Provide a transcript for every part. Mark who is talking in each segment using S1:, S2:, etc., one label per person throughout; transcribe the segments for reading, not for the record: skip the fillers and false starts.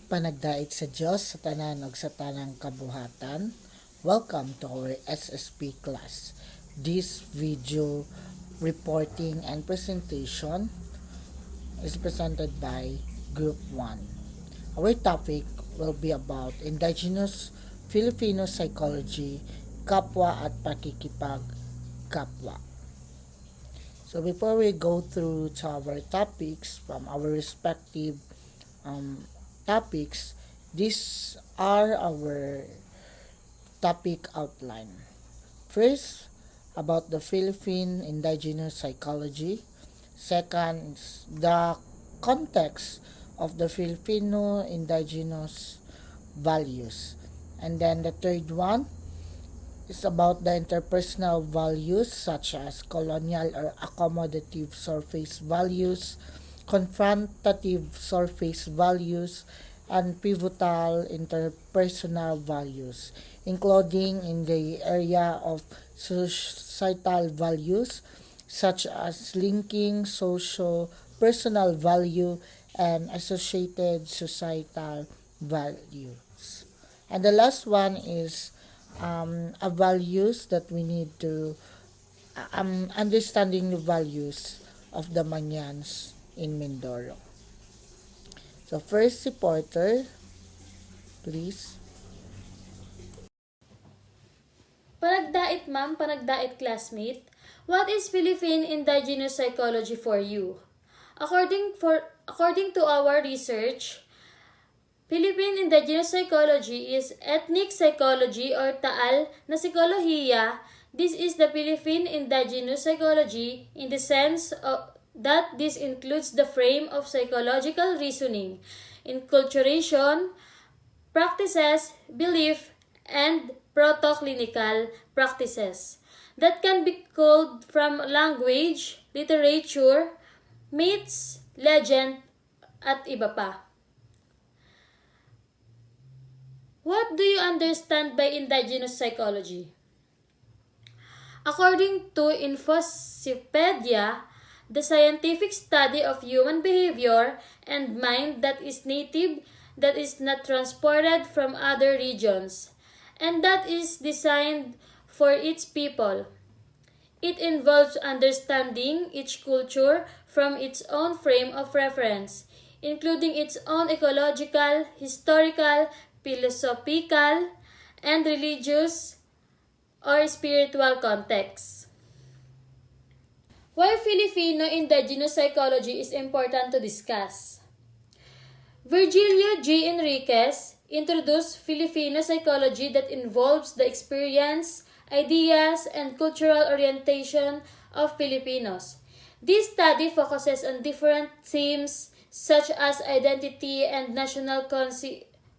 S1: Panagdait sa Diyos sa tanan ug sa tanang kabuhatan. Welcome to our SSP class. This video reporting and presentation is presented by Group 1. Our topic will be about Indigenous Filipino Psychology, Kapwa at Pakikipagkapwa. So before we go through to our topics from our respective topics, these are our topic outline. First, about the Philippine indigenous psychology. Second, the context of the Filipino indigenous values. And then the third one is about the interpersonal values such as colonial or accommodative surface values, confrontative surface values, and pivotal interpersonal values, including in the area of societal values such as linking socio-personal value and associated societal values. And the last one is a values that we need to understanding the values of the Manyans in Mindoro. So first reporter, please.
S2: Panagdait ma'am, panagdait classmate. What is Philippine indigenous psychology for you? According to our research, Philippine indigenous psychology is ethnic psychology or taal na psikolohiya. This is the Philippine indigenous psychology in the sense that this includes the frame of psychological reasoning, enculturation, practices, belief, and proto-clinical practices that can be culled from language, literature, myths, legend, at iba pa. What do you understand by indigenous psychology? According to Infocypedia, the scientific study of human behavior and mind that is native, that is not transported from other regions, and that is designed for its people. It involves understanding each culture from its own frame of reference, including its own ecological, historical, philosophical, and religious or spiritual context. Why Filipino indigenous psychology is important to discuss. Virgilio G. Enriquez introduced Filipino psychology that involves the experience, ideas, and cultural orientation of Filipinos. This study focuses on different themes such as identity and national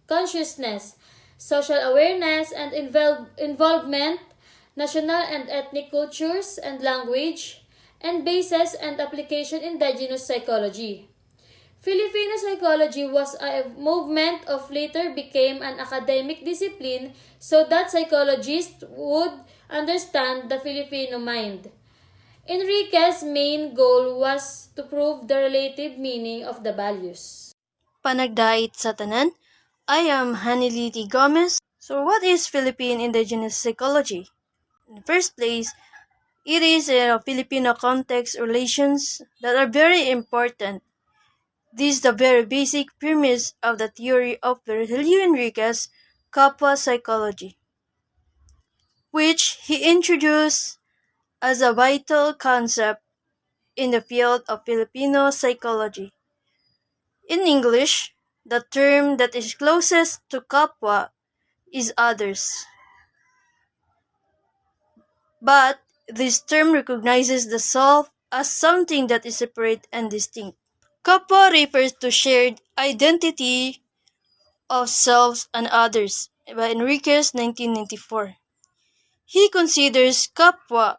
S2: consciousness, social awareness and involvement, national and ethnic cultures and language, and basis and application indigenous psychology. Filipino psychology was a movement of later became an academic discipline so that psychologists would understand the Filipino mind. Enriquez's main goal was to prove the relative meaning of the values.
S3: Panagdait sa tanan, I am Haniliti Gomez. So what is Philippine indigenous psychology? In the first place, it is Filipino context relations that are very important. This is the very basic premise of the theory of Virgilio Enriquez, Kapwa psychology, which he introduced as a vital concept in the field of Filipino psychology. In English, the term that is closest to Kapwa is others. But this term recognizes the self as something that is separate and distinct. Kapwa refers to shared identity of selves and others by Enriquez 1994. He considers Kapwa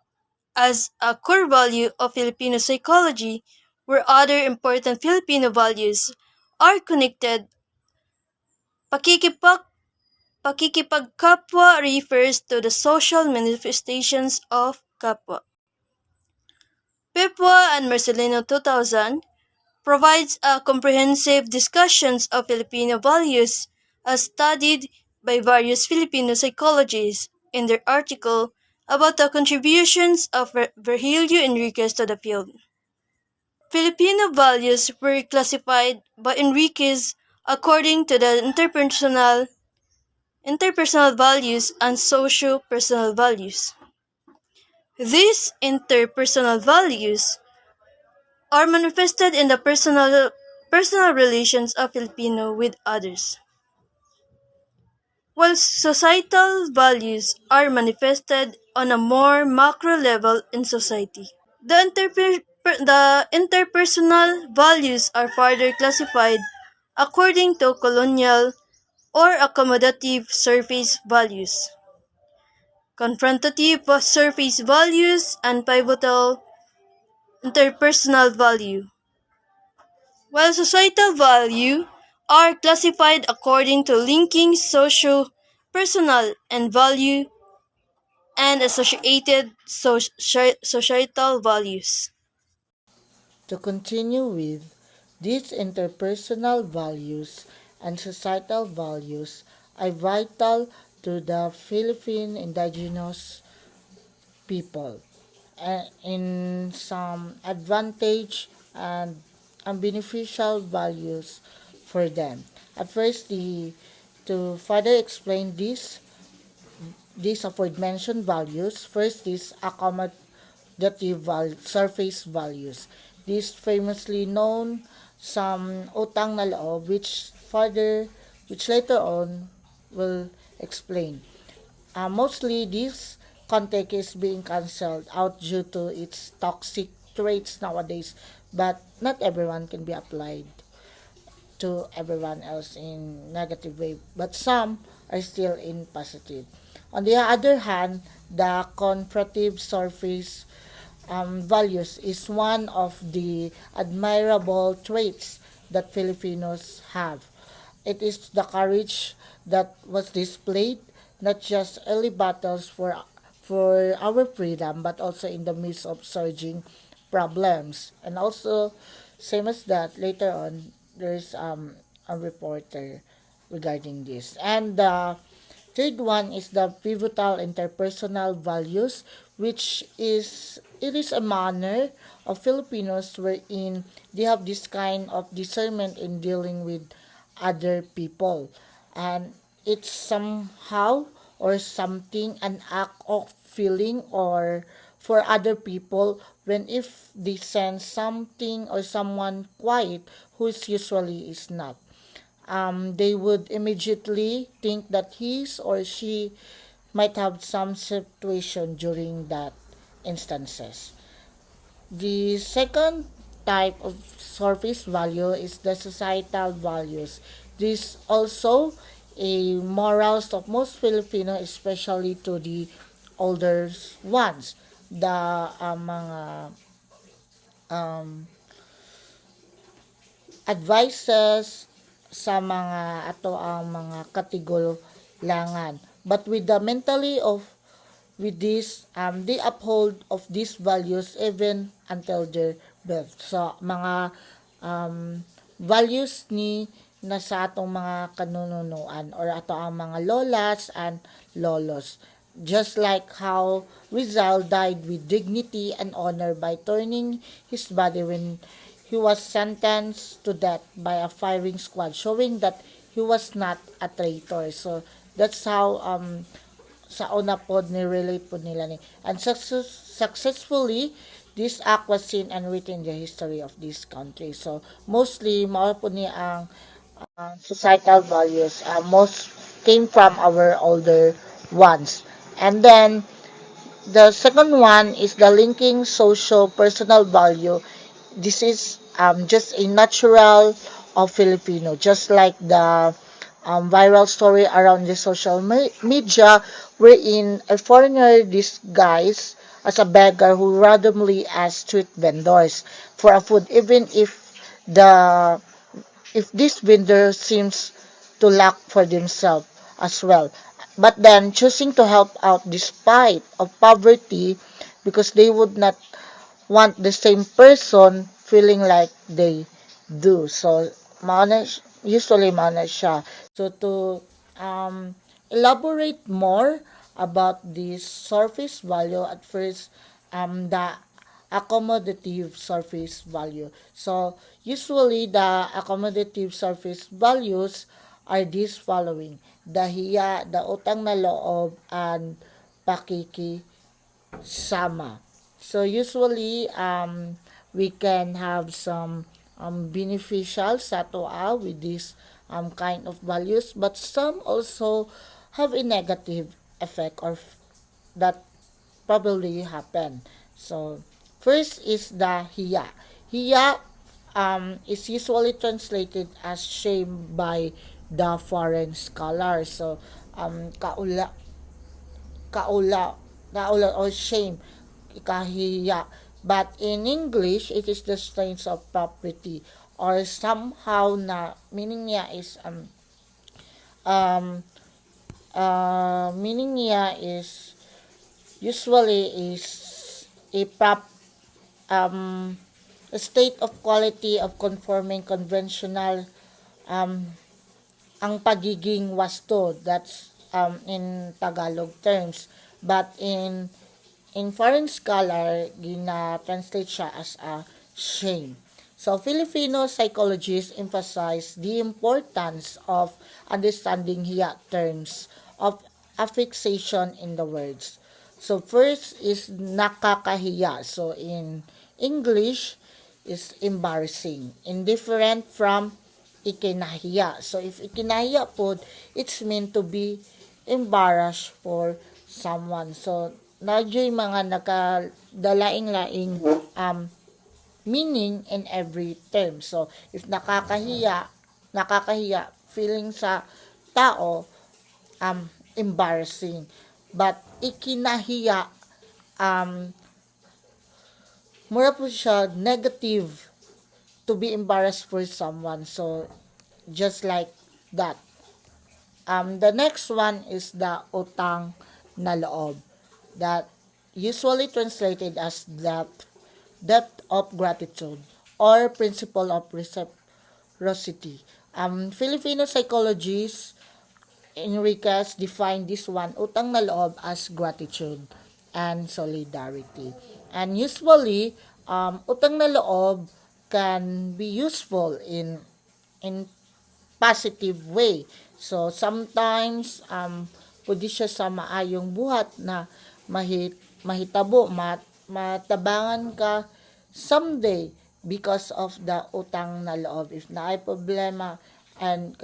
S3: as a core value of Filipino psychology where other important Filipino values are connected. Pakikipagkapwa refers to the social manifestations of kapwa. Pepwa and Marcelino 2000 provides a comprehensive discussions of Filipino values as studied by various Filipino psychologists in their article about the contributions of Virgilio Enriquez to the field. Filipino values were classified by Enriquez according to the interpersonal values and socio-personal values. These interpersonal values are manifested in the personal relations of Filipino with others, while societal values are manifested on a more macro level in society. The interpersonal values are further classified according to colonial or accommodative surface values, confrontative surface values, and pivotal interpersonal value, while societal value are classified according to linking socio-personal and value and associated societal values.
S1: To continue with, these interpersonal values and societal values are vital to the Philippine indigenous people in some advantage and beneficial values for them. At first, to further explain these aforementioned values, first is accommodative surface values. These famously known some utang na loob, which later on will explain. Mostly this contact is being cancelled out due to its toxic traits nowadays, but not everyone can be applied to everyone else in negative way, but some are still in positive. On the other hand, the confrontative surface values is one of the admirable traits that Filipinos have. It is the courage that was displayed not just early battles for our freedom, but also in the midst of surging problems. And also, same as that, later on, there's a reporter regarding this. And the third one is the pivotal interpersonal values, which is it is a manner of Filipinos wherein they have this kind of discernment in dealing with other people, and it's somehow or something an act of feeling or for other people when if they sense something or someone quiet who is usually is not, they would immediately think that his or she might have some situation during that instances. The second type of surface value is the societal values. This also a morals of most Filipino, especially to the older ones. The mga um, advices sa mga ato ang mga katigulangan. But with the mentally of with this, they uphold of these values even until their birth. So, mga values ni na sa atong mga kanununuan or ato ang mga lolas and lolos. Just like how Rizal died with dignity and honor by turning his body when he was sentenced to death by a firing squad, showing that he was not a traitor. So, that's how sa una pod ni-relate po nila ni. And successfully, this act was seen and written in the history of this country. So, mostly, mao po ni ang societal values, most came from our older ones. And then, the second one is the linking social personal value. This is just a natural of Filipino, just like the viral story around the social media wherein a foreigner disguised as a beggar who randomly asks street vendors for a food even the if this vendor seems to lack for themselves as well, but then choosing to help out despite of poverty because they would not want the same person feeling like they do. So usually mana siya. So to elaborate more about this surface value, at first the accommodative surface value. So usually the accommodative surface values are these following: the hiya, the utang na loob, and pakikisama. So usually we can have some beneficial sa toa with this kind of values, but some also have a negative effect or that probably happen. So first is the hiya. Hiya is usually translated as shame by the foreign scholar. So kaula kaula kaula or shame, kahiya. But in English, it is the strains of property, or somehow na meaning niya is um meaning niya is usually is a um a state of quality of conforming conventional ang pagiging wasto. That's in Tagalog terms, but in foreign scholar gina-translate siya as a shame. So Filipino psychologists emphasize the importance of understanding hiya terms of affixation in the words. So first is nakakahiya. So in English is embarrassing, indifferent from ikinahiya. So if ikinahiya po, it's meant to be embarrassed for someone. So nadyo'y mga nakadalaing-laing meaning in every term. So if nakakahiya feeling sa tao embarrassing. But ikinahiya mura po siya negative, to be embarrassed for someone. So just like that. The next one is the utang na loob, that usually translated as debt of gratitude or principle of reciprocity. Filipino psychologists Enriquez defined this one, utang na loob, as gratitude and solidarity. And usually, utang na loob can be useful in positive way. So sometimes pwede siya sa maayong buhat na mahitabo, matabangan ka someday because of the utang na loob. If na ay problema and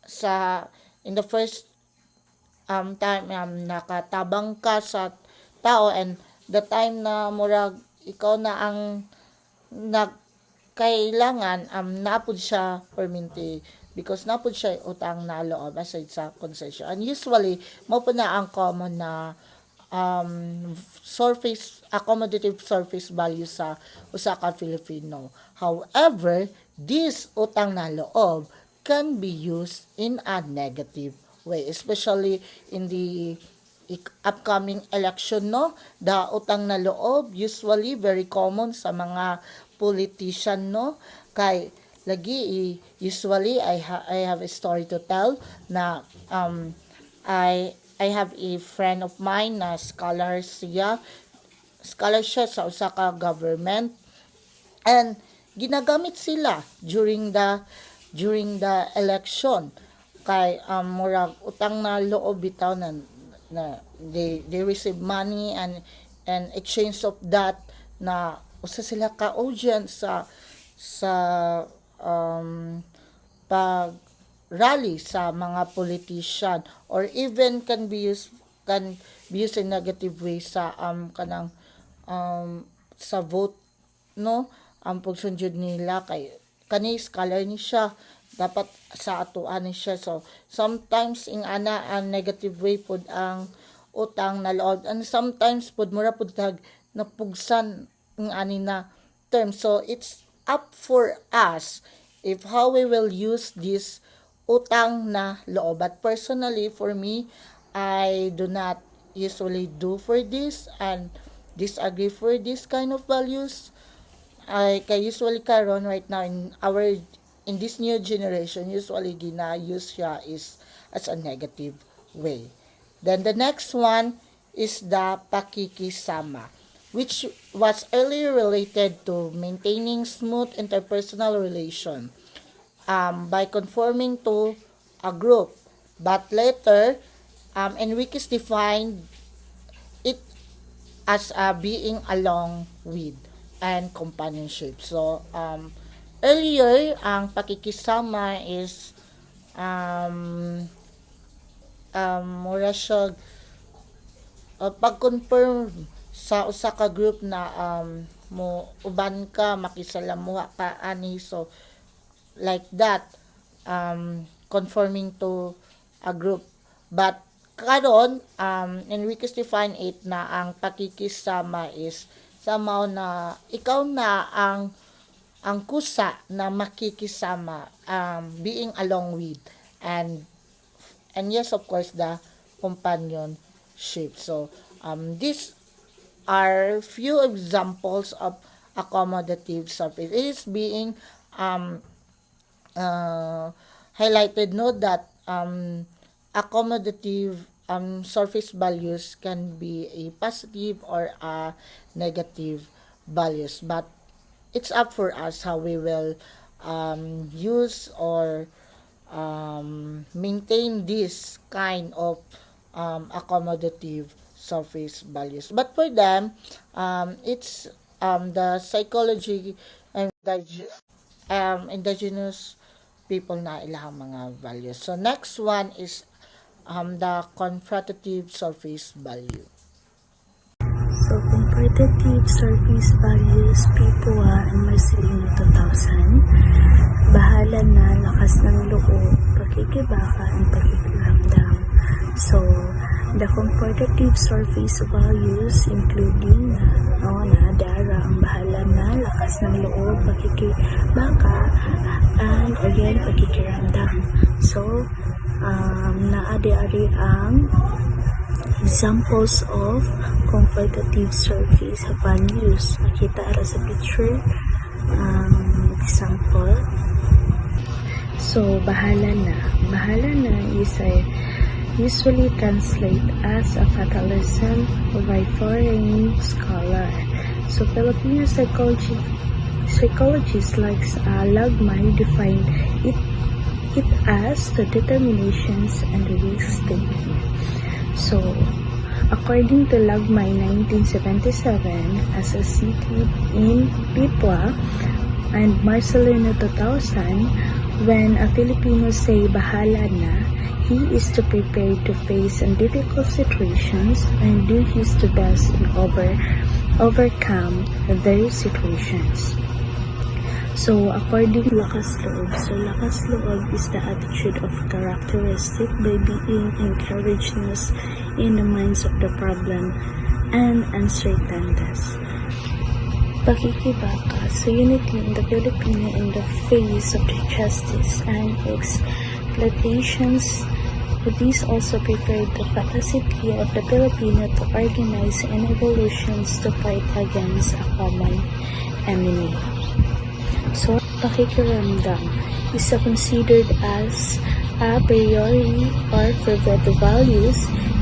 S1: sa in the first time nakatabang ka sa tao, and the time na murag ikaw na ang nagkailangan, napud siya perminti because napud siya utang na loob aside sa concession. And usually mo po na ang common na accommodative surface value sa usa ka Filipino. However, this utang na loob can be used in a negative way, especially in the upcoming election, no? The utang na loob usually very common sa mga politician, no? Kay lagi usually I have a story to tell na I have a friend of mine na scholar siya sa usa ka government, and ginagamit sila during the election kay murag utang na loob bitaw na they receive money, and exchange of that na usa sila ka audience sa pag rally sa mga politician, or even can be used in negative way sa kanang sa vote, no? Ang pagsunjud nila kay kani scholar ni siya, dapat sa atuan ni siya. So sometimes ing ana ang negative way pud ang utang na loob, and sometimes pud mura pud tag napugsan ng ani na term. So it's up for us if how we will use this utang na loob. But personally, for me, I do not usually do for this and disagree for this kind of values. ay kay usually karon right now in this new generation, usually gina-use siya is as a negative way. Then the next one is the pakikisama, which was earlier related to maintaining smooth interpersonal relation by conforming to a group. But later, Enriquez defined it as being along with and companionship. So, earlier, ang pakikisama is mura siya pag-confirm sa usa ka group na mo uban ka makisalamuha ka ani, so like that, conforming to a group. But karon, Enriquez define it na ang pakikisama is somehow na ikaw na ang kusa na makikisama, being along with, and yes, of course, the companionship. So these are few examples of accommodative surface. It is being highlighted, no, that accommodative surface values can be a positive or a negative values, but it's up for us how we will use or maintain this kind of accommodative surface values. But for them, it's the psychology and indigenous people na ilang mga values. So next one is the confrontative surface value.
S4: So, competitive surface values, Kapwa and Marcelino 2000. Bahala na, lakas ng loob, pakikibaka, and pakikiramdam. So, the competitive surface values including Dara, ang bahala na, lakas ng loob, pakikibaka, and again, pakikiramdam. So, naadi-ari ang examples of competitive surface upon use. Makita ara sa picture example. So, bahala na. Bahala na is usually translate as a fatalism by foreign scholar. So, Filipino psychologists like Lagmay define it as the determinations and the risk taking. So, according to Lagmay 1977, as a city in Kapwa, and Marcelino 2000, when a Filipino say bahala na, he is to prepare to face difficult situations and do his best in overcome those situations. So, according to lakas loob, so lakas loob is the attitude of characteristic by being encourageness in the minds of the problem and uncertainties. Pakikibaka, so unity in the Filipino in the face of the justice and exploitations. These also prepared the capacity of the Filipino to organize and evolutions to fight against a common enemy. So, pakikiramdam is considered as a priori or private values.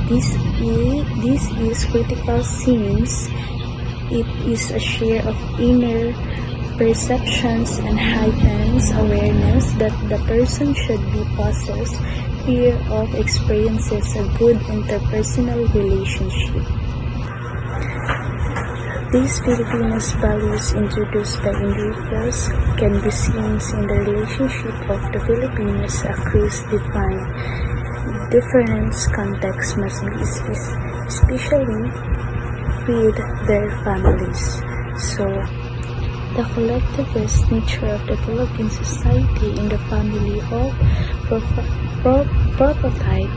S4: This is critical since it is a share of inner perceptions and heightens awareness that the person should be possess fear of experiences a good interpersonal relationship. These Filipinos values introduced by Enriquez can be seen in the relationship of the Filipinos across different contexts, must be especially with their families. So, the collectivist nature of the Philippine society in the family of prototype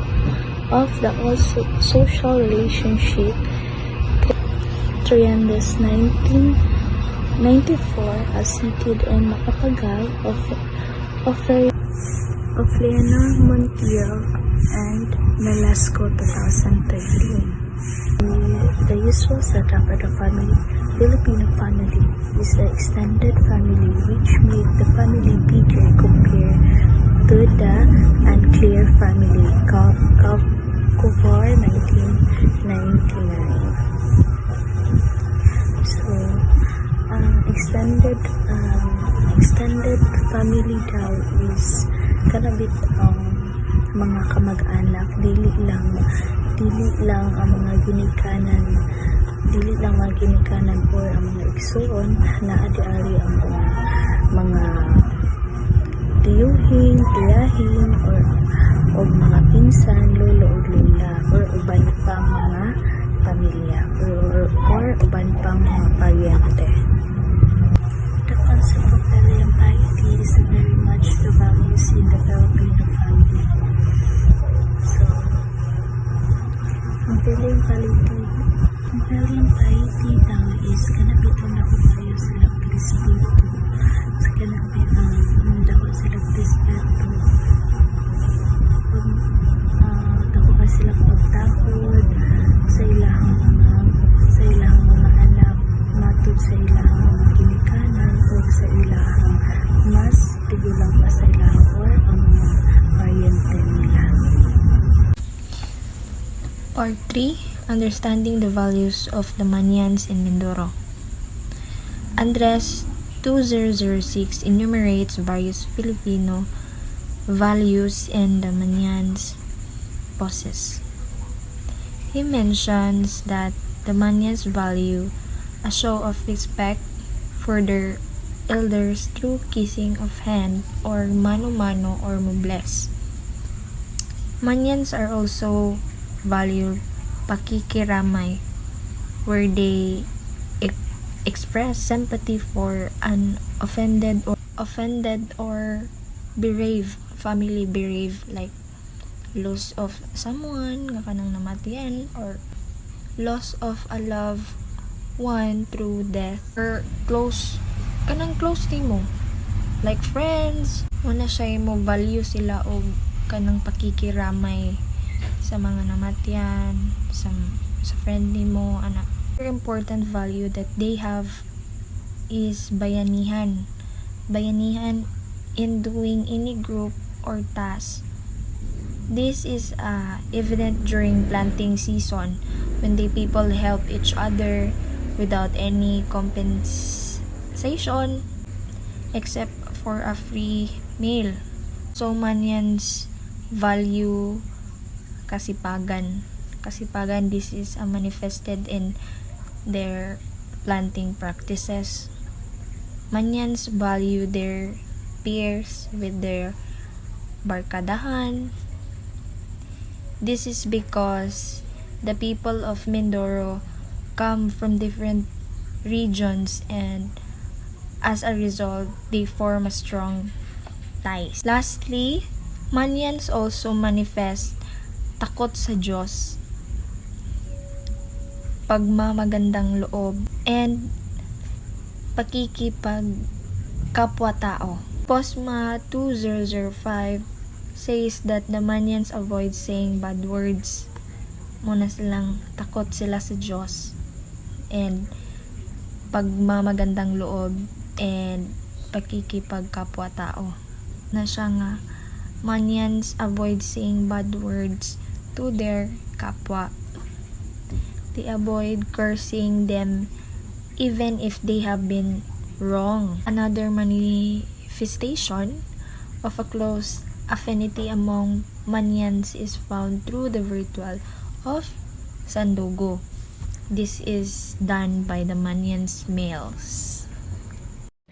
S4: of the social relationship Triandes 1994 as seated in Macapagal of Leonor Montiel and Nolasco 2013. The usual setup of the Filipino family is the extended family, which make the family bigger compared to the unclear family. Kapwa 1999. So, extended family daw is kanabit ang mga kamag-anak, dili lang ang mga ginikanan or ang mga igsoon na adi-ari ang mga tiyuhin, tiyahin or mga pinsan, lolo o lola or uban pang mga pamilya or uban pang mga paryente. The concept of filial piety is very much the values in the Filipino family. So, ang filial piety daw is kanabit ang nakupayo sila Krispito. So, kanabit ang daw sila Krispito. Daw sila pagtakod sa ilang mga anak, matod sa ilang mga ginikanan o sa ilang mas tigulang pa sa ilang or ang mga paryente nila.
S5: Part 3. Understanding the values of the Manyans in Mindoro. Address 2006 enumerates various Filipino values and the Manyans possess. He mentions that the Manyans value a show of respect for their elders through kissing of hand or mano-mano or mubles. Manyans are also value pakikiramay, where they express sympathy for an offended or bereaved family, like loss of someone nga kanang namatian or loss of a loved one through death or close nimo like friends una siya mo value sila og kanang pakikiramay sa mga namatian sa friend nimo ana. Very important value that they have is bayanihan in doing any group or task. This is evident during planting season when the people help each other without any compensation except for a free meal. So Manyans value kasipagan. This is manifested in their planting practices. Manyans value their peers with their barkadahan. This is because the people of Mindoro come from different regions and as a result, they form a strong ties. Lastly, Manyans also manifest takot sa Diyos, pagmamagandang loob, and pakikipagkapwa tao. Posma 2005 says that the Manyans avoid saying bad words. Muna silang takot sila sa Diyos and pagmamagandang loob and pakikipagkapwa tao. Na siya nga, Manyans avoid saying bad words to their kapwa. They avoid cursing them even if they have been wrong. Another manifestation of a close affinity among Manyans is found through the ritual of Sandugo. This is done by the Manyans males.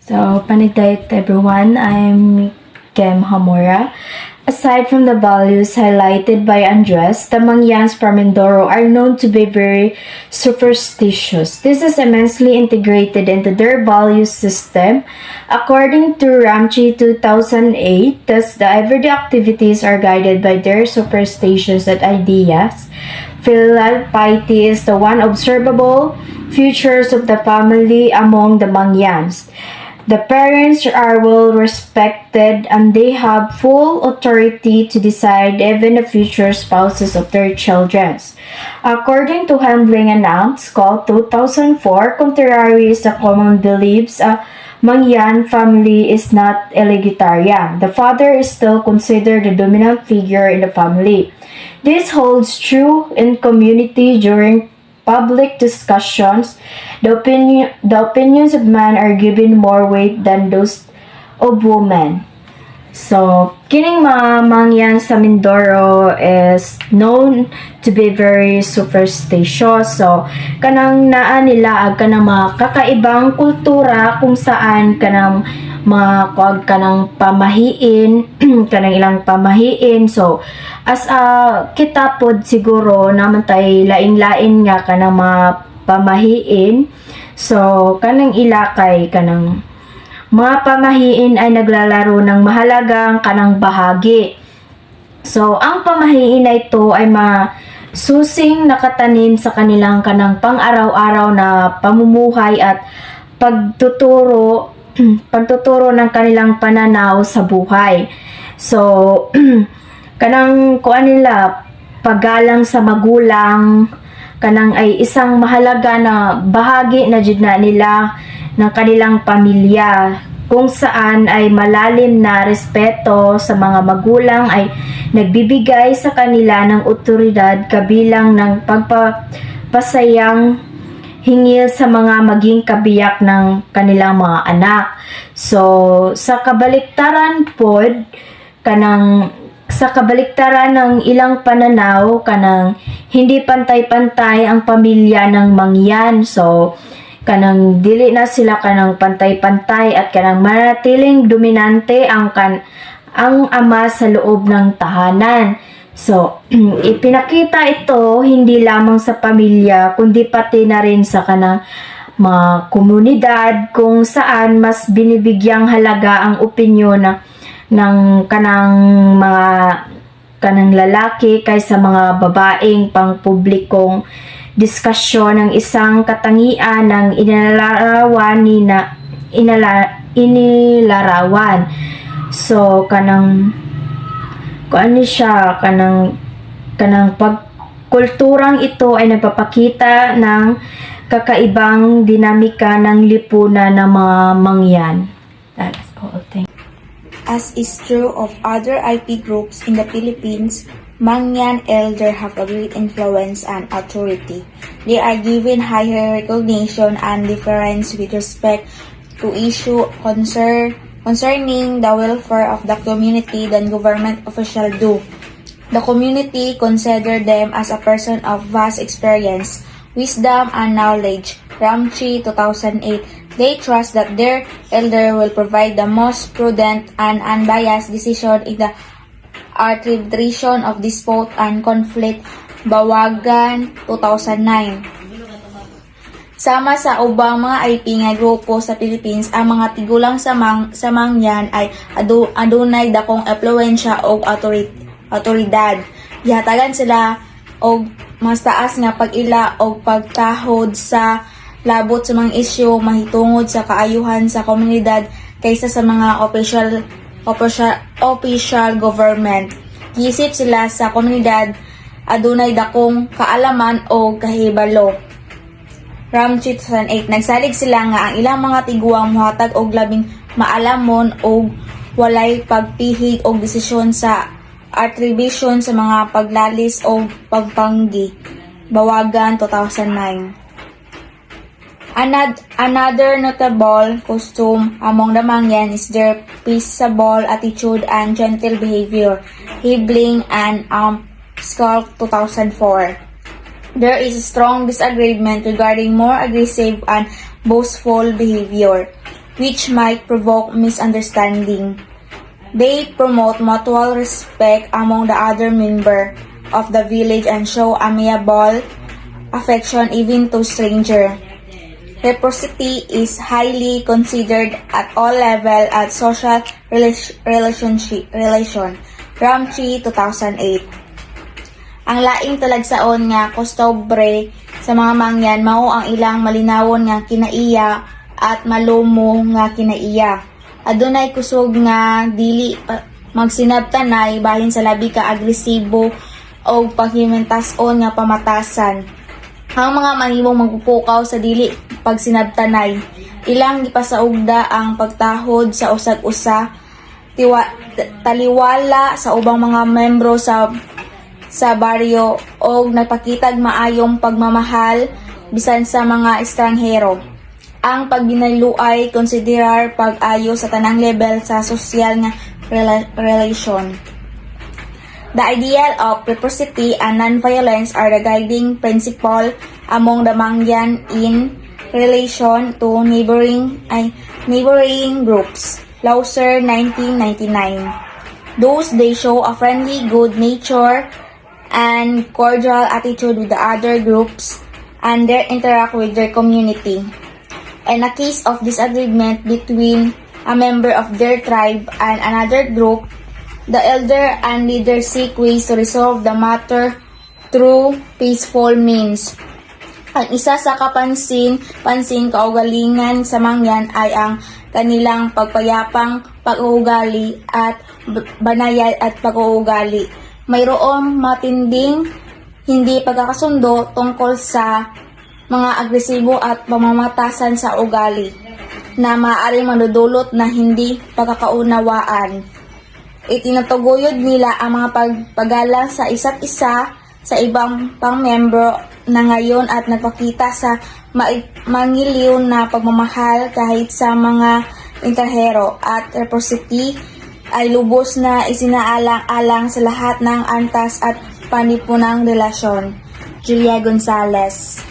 S6: So, panigdayt everyone, I'm Kem Jamora. Aside from the values highlighted by Andres, the Manyans from Mindoro are known to be very superstitious. This is immensely integrated into their value system. According to Ramchi 2008, thus the everyday activities are guided by their superstitions and ideas. Filial piety is the one observable features of the family among the Manyans. The parents are well respected and they have full authority to decide even the future spouses of their children. According to Handling and Acts Code 2004, contrary is the common beliefs, Mangyan family is not egalitarian. The father is still considered the dominant figure in the family. This holds true in community during public discussions. The opinions of men are given more weight than those of women. So, kining mga mangyan sa Mindoro is known to be very superstitious. So, kanang naa nila ag kanang mga kakaibang kultura kung saan kanang mga kanang pamahiin, kanang ilang pamahiin. So, as kita pod siguro naman tay lain-lain nga kanang mga pamahiin. So, kanang ilakay kanang mga pamahiin ay naglalaro ng mahalagang kanang bahagi. So, ang pamahiin na ito ay masusing nakatanim sa kanilang kanang pang-araw-araw na pamumuhay at pagtuturo ng kanilang pananaw sa buhay. So, kanang kuan nila paggalang sa magulang, kanang ay isang mahalaga na bahagi na jud na nila ng kanilang pamilya, kung saan ay malalim na respeto sa mga magulang ay nagbibigay sa kanila ng otoridad kabilang ng pagpapasayang hingil sa mga maging kabiyak ng kanilang mga anak. So, sa kabaliktaran pod, sa kabaliktaran ng ilang pananaw, kanang hindi pantay-pantay ang pamilya ng mangyan. So, kanang dili na sila kanang pantay-pantay at kanang manatiling dominante ang ama sa loob ng tahanan. So, ipinakita ito hindi lamang sa pamilya kundi pati na rin sa kanang mga komunidad kung saan mas binibigyang halaga ang opinyon ng kanang mga kanang lalaki kaysa mga babaeng pangpublikong diskusyon ng isang katangian ng inilarawan. So, kanang kuan siya, kanang pagkulturang ito ay nagpapakita ng kakaibang dinamika ng lipunan ng mga mangyan. That's all. Thank you.
S7: As is true of other IP groups in the Philippines, Mangyan elder have a great influence and authority. They are given higher recognition and deference with respect to issue concerning the welfare of the community than government officials do. The community consider them as a person of vast experience, wisdom, and knowledge. Ramchi 2008. They trust that their elder will provide the most prudent and unbiased decision in the arbitration of dispute and conflict. Bawagan 2009. Sama sa ubang mga IP nga grupo sa Philippines, ang mga tigulang sa mangyan ay adunay dakong impluwensya o autoridad. Gihatagan sila og mas taas nga pag-ila o pagtahod sa labot sa mga isyu mahitungod sa kaayuhan sa komunidad kaysa sa mga official government. Giisip sila sa komunidad, adunay dakong kaalaman o kahibalo. Ramchi 2008. Nagsalig sila nga ang ilang mga tiguang muhatag og labing maalamon o walay pagpihig og desisyon sa attribution sa mga paglalis o pagpanggi. Bawagan 2009. Another notable custom among the Mangyan is their peaceable attitude and gentle behavior. Hibling and Skulk 2004. There is a strong disagreement regarding more aggressive and boastful behavior, which might provoke misunderstanding. They promote mutual respect among the other members of the village and show amiable affection even to strangers. Reciprocity is highly considered at all levels at social relation. Ramchi 2008. Ang laing talagsaon nga kostobre sa mga mangyan mao ang ilang malinawon nga kinaiya at malumo nga kinaiya. Adunay kusog nga dili magsinabtanay bahin sa labi ka agresibo o paghimintason nga pamatasan. Ang mga mahimong magpupukaw sa dili pagsinabtanay, ilang gipasaugda ang pagtahod sa usag-usa, taliwala sa ubang mga membro sa baryo o nagpakitag maayong pagmamahal bisan sa mga estranghero. Ang pagbinaluay konsiderar pag-ayo sa tanang level sa sosyal nga relation. The ideal of reciprocity and non-violence are the guiding principle among the Mangyan in relation to neighboring groups. Lauser, 1999. Thus, they show a friendly, good nature and cordial attitude with the other groups and they interact with their community. In a case of disagreement between a member of their tribe and another group, the elder and leader seek ways to resolve the matter through peaceful means. Ang isa sa pansin kaugalingan sa Mangyan ay ang kanilang pagpayapang pag-uugali at banayad at pag-uugali. Mayroong matinding hindi pagkakasundo tungkol sa mga agresibo at pamamatasan sa ugali na maaaring mandudulot na hindi pagkakaunawaan. Itinatuguyod nila ang mga pagpagalang sa isa't isa sa ibang pang-membro na ngayon at nagpakita sa mangiliw na pagmamahal kahit sa mga intrahero at reciprocity ay lubos na isinaalang-alang sa lahat ng antas at panipunang relasyon. Julia Gonzales.